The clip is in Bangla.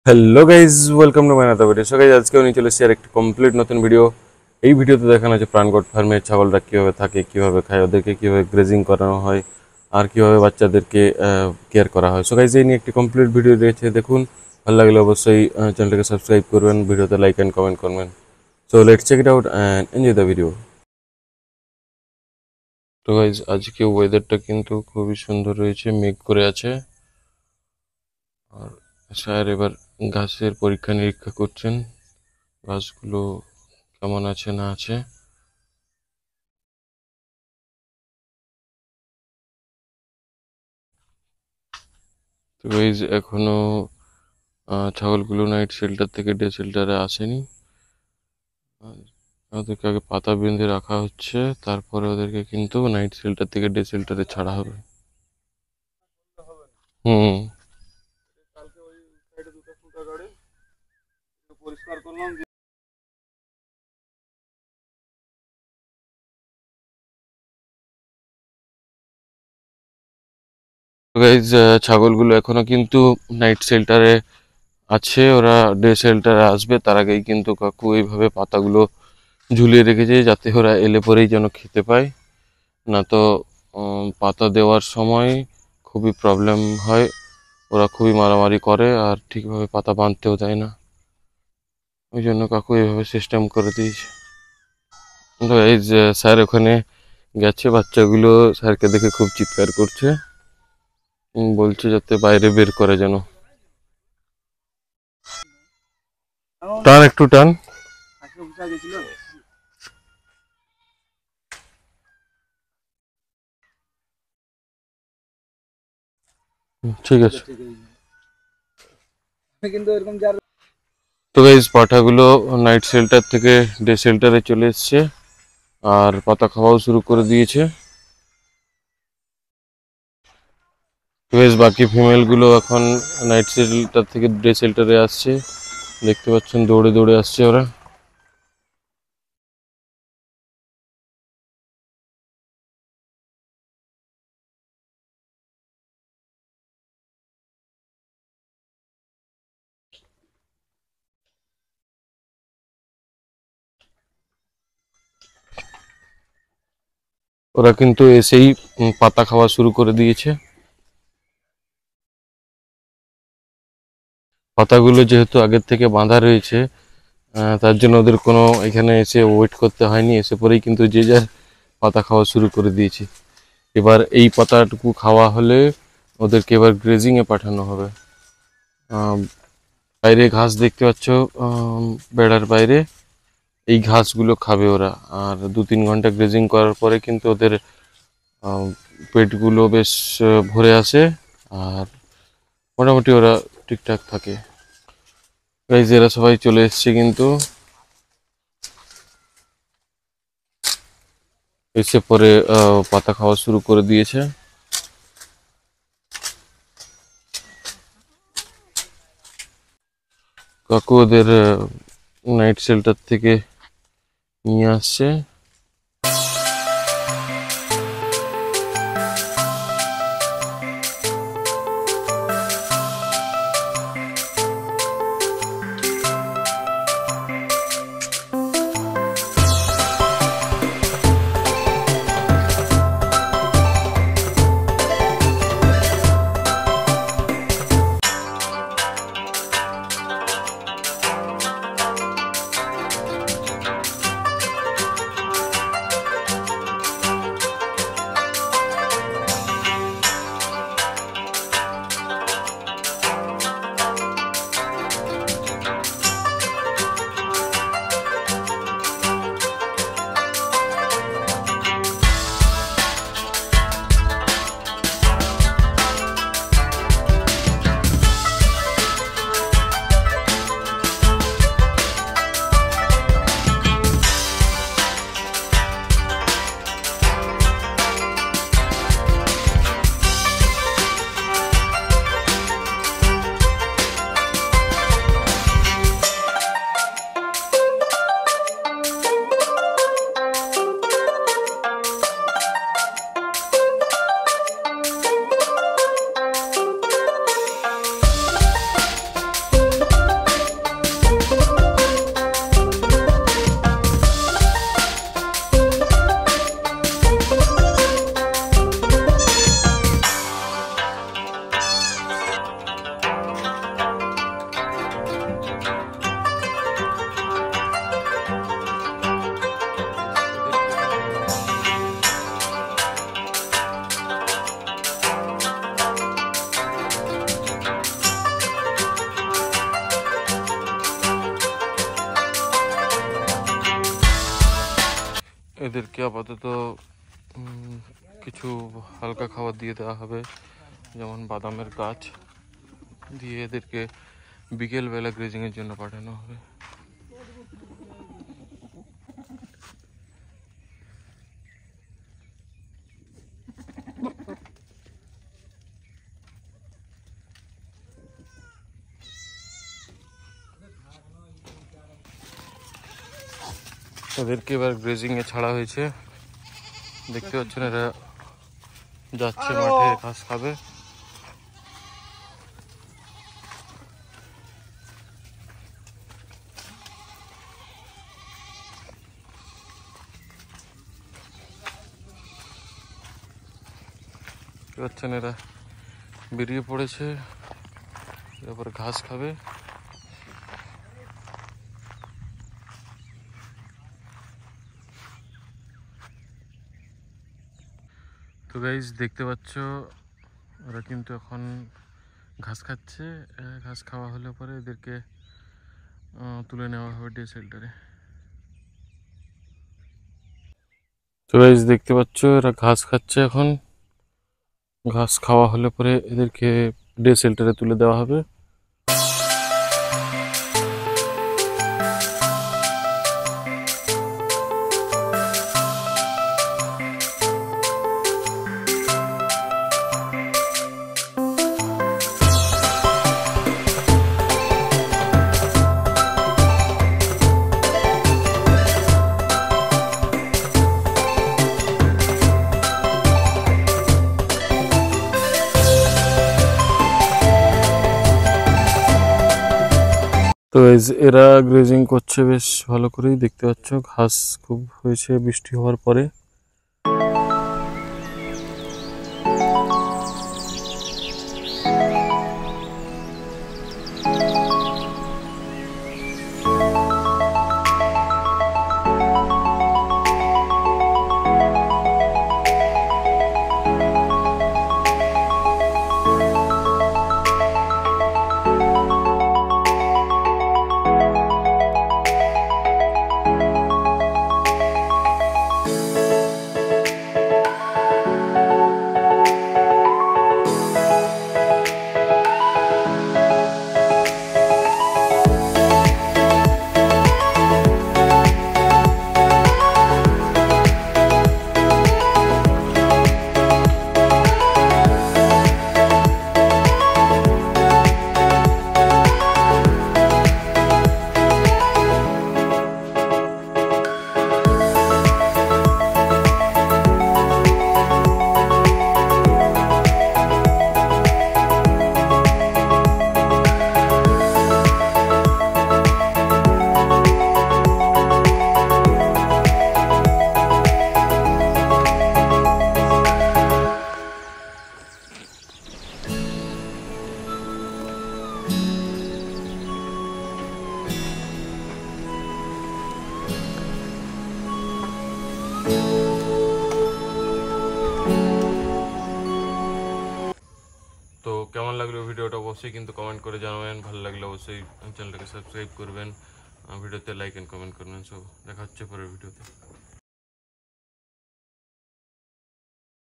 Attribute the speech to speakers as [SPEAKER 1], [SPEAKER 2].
[SPEAKER 1] Hello guys, welcome to my another video. So guys, আজকেও নিয়ে চলে এসেছি আর একটি কমপ্লিট নতুন ভিডিও। এই ভিডিওতে দেখানো হচ্ছে প্রাণগড় ফার্মের ছাগলরা কীভাবে থাকে, কীভাবে খায়, ওদেরকে কীভাবে গ্রেজিং করানো হয়, আর কীভাবে বাচ্চাদেরকে কেয়ার করা হয়। সো গাইজ, এই নিয়ে একটি কমপ্লিট ভিডিও রয়েছে, দেখুন। ভালো লাগলে অবশ্যই চ্যানেলটাকে সাবস্ক্রাইব করবেন, ভিডিওতে লাইক অ্যান্ড কমেন্ট করবেন। So let's check it out and enjoy the video. তো গাইজ, আজকে ওয়েদারটা কিন্তু খুবই সুন্দর রয়েছে, মেঘ করে আছে। আর স্যার এবার ঘাসের পরীক্ষা নিরীক্ষা করছেন, ঘাসগুলো কেমন আছে না আছে। তো গাইজ, এখনো ছাগলগুলো নাইট শেল্টার থেকে ডে শেল্টারে আসেনি। আর ওদেরকে আগে পাতা বেঁধে রাখা হচ্ছে, তারপরে ওদেরকে কিন্তু নাইট শেল্টার থেকে ডে শেল্টারে ছাড়া হবে। হুম। তো গাইজ, ছাগলগুলো এখনো কিন্তু নাইট শেল্টারে আছে, ওরা ডে শেল্টারে আসবে তার আগেই কিন্তু কাকু এইভাবে পাতাগুলো ঝুলিয়ে রেখেছে, যাতে ওরা এলে পরেই যেন খেতে পায়। না তো পাতা দেওয়ার সময় খুবই প্রবলেম হয়, ওরা খুবই মারামারি করে আর ঠিকভাবে পাতা বাঁধতেও দেয় না। ওই জন্য কাকু এইভাবে সিস্টেম করে দিয়েছে। তো এই যে স্যার ওখানে গেছে, বাচ্চাগুলো স্যারকে দেখে খুব চিৎকার করছে, বলছে যাতে বাইরে বের করে যেন। টান, একটু টান। ঠিক আছে। তো গাইস, পাঠাগুলো নাইট শেল্টার থেকে ডে শেল্টারে চলে এসছে আর পাতা খাওয়াও শুরু করে দিয়েছে। গাইস, বাকি ফিমেলগুলো এখন নাইট শেল্টার থেকে ডে শেল্টারে আসছে, দেখতে পাচ্ছেন দৌড়ে দৌড়ে আসছে ওরা। ওরা কিন্তু এসেই পাতা খাওয়া শুরু করে দিয়েছে। পাতাগুলো যেহেতু আগের থেকে বাঁধা রয়েছে, তার জন্য ওদের কোনো এখানে এসে ওয়েট করতে হয়নি, এসে পরেই কিন্তু যে যার পাতা খাওয়া শুরু করে দিয়েছে। এবার এই পাতাটুকু খাওয়া হলে ওদেরকে এবার গ্রেজিংয়ে পাঠানো হবে। বাইরে ঘাস দেখতে পাচ্ছ, বেড়ার বাইরে এই ঘাসগুলো খাবে ওরা। আর 2-3 ঘন্টা গ্রেজিং করার পরে কিন্তু ওদের পেটগুলো বেশ ভরে আসে আর মোটামুটি ওরা ঠিকঠাক থাকে। গাইজ, এরা সবাই চলে এসছে, কিন্তু এসে পরে পাতা খাওয়া শুরু করে দিয়েছে। কাকু ওদের নাইট শেল্টার থেকে নিয়ে আসছে। এদেরকে আপাতত কিছু হালকা খাবার দিয়ে দেওয়া হবে, যেমন বাদামের গাছ দিয়ে এদেরকে বিকেলবেলা গ্রেজিংয়ের জন্য পাঠানো হবে। এদেরকে এবার গ্রেজিংয়ে ছাড়া হয়েছে, দেখতে পাচ্ছেন এরা যাচ্ছে মাঠে ঘাস খাবে। দেখতে পাচ্ছেন এরা বেরিয়ে পড়েছে, এরপর ঘাস খাবে। তো গাইজ দেখতে পাচ্ছ ওরা কিন্তু এখন ঘাস খাচ্ছে। ঘাস খাওয়া হলে পরে এদেরকে তুলে নেওয়া হবে ডে শেল্টারে। তো গাইজ দেখতে পাচ্ছ এরা ঘাস খাচ্ছে এখন। ঘাস খাওয়া হলে পরে এদেরকে ডে শেল্টারে তুলে দেওয়া হবে। তো এরা গ্রেজিং করছে বেশ ভালো করেই, দেখতে পাচ্ছ ঘাস খুব হয়েছে বৃষ্টি হওয়ার পরে। তো কেমন লাগলো ভিডিওটা অবশ্যই কিন্তু কমেন্ট করে জানাবেন। ভালো লাগলে অবশ্যই চ্যানেলটাকে সাবস্ক্রাইব করবেন, ভিডিওতে লাইক এন্ড কমেন্ট করবেন। সো দেখা হচ্ছে পরের ভিডিওতে।